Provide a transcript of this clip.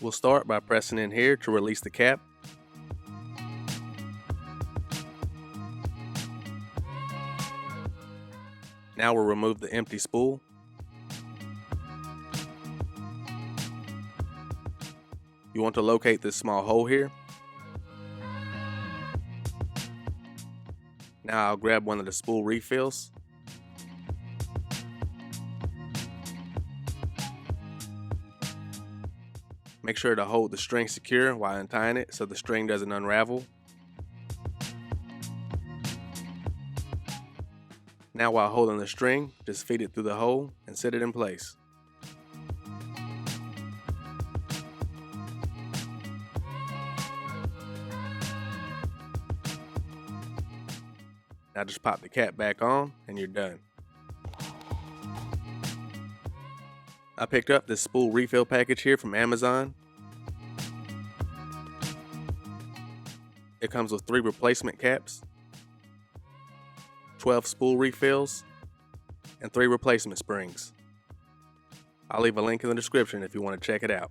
We'll start by pressing in here to release the cap. Now we'll remove the empty spool. You want to locate this small hole here. Now I'll grab one of the spool refills. Make sure to hold the string secure while untying it so the string doesn't unravel. Now while holding the string, just feed it through the hole and set it in place. Now just pop the cap back on and you're done. I picked up this spool refill package here from Amazon. It comes with 3 replacement caps, 12 spool refills, and 3 replacement springs. I'll leave a link in the description if you want to check it out.